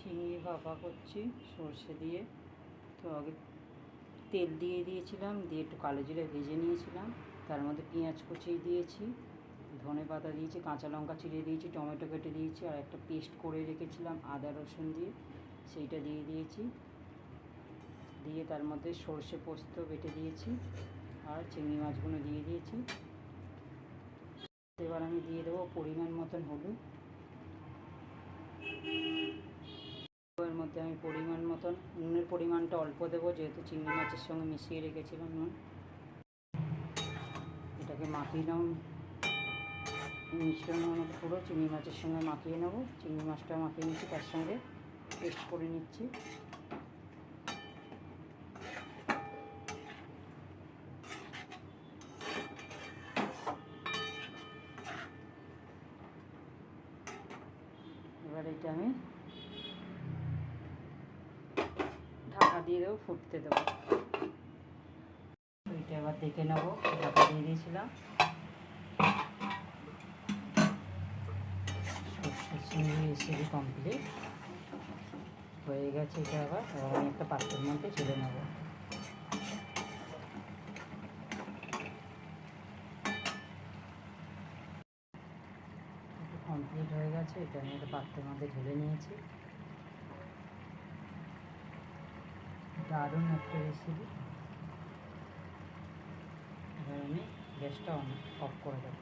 চিংড়ি ভাপা করছি সর্ষে দিয়ে। তো আগে তেল দিয়ে দিয়েছিলাম, দিয়ে একটু কালো জিরে ভেজে নিয়েছিলাম, তার মধ্যে পেঁয়াজ কুচিয়ে দিয়েছি, ধনে পাতা দিয়েছি, কাঁচা লঙ্কা চিড়ে দিয়েছি, টমেটো কেটে দিয়েছি, আর একটা পেস্ট করে রেখেছিলাম আদা রসুন দিয়ে, সেইটা দিয়ে দিয়েছি। দিয়ে তার মধ্যে সর্ষে পোস্ত বেটে দিয়েছি আর চিংড়ি মাছগুলো দিয়ে দিয়েছি। এবার আমি দিয়ে দেবো পরিমাণ মতন হলুদ। এর মধ্যে আমি পরিমাণ মতন নুনের পরিমাণটা অল্প দেবো, যেহেতু চিংড়ি মাছের সঙ্গে মিশিয়ে রেখেছিলাম নুন। এটাকে মাখিয়ে নাও, মিশ্রণ পুরো চিংড়ি মাছের সঙ্গে মাখিয়ে নেব। চিংড়ি মাছটা মাখিয়ে নিচ্ছি, তার সঙ্গে পেস্ট করে নিচ্ছি। এবার এটা আমি ঢাকা দিয়ে দেবো, ফুটতে দেবো। এটা এবার দেখে নেবো, ঢাকা দিয়ে দিয়েছিলাম। সর্ষের চিংড়ি রেসিপি কমপ্লিট হয়ে গেছে। এটা এবার আমি একটা পাত্রের মধ্যে ঢেলে নেব। কমপ্লিট হয়ে গেছে, এটা আমি একটা পাত্রের মধ্যে ঢেলে নিয়েছি। দারুণ একটা রেসিপি। এবার আমি গ্যাসটা অফ করে দেবো।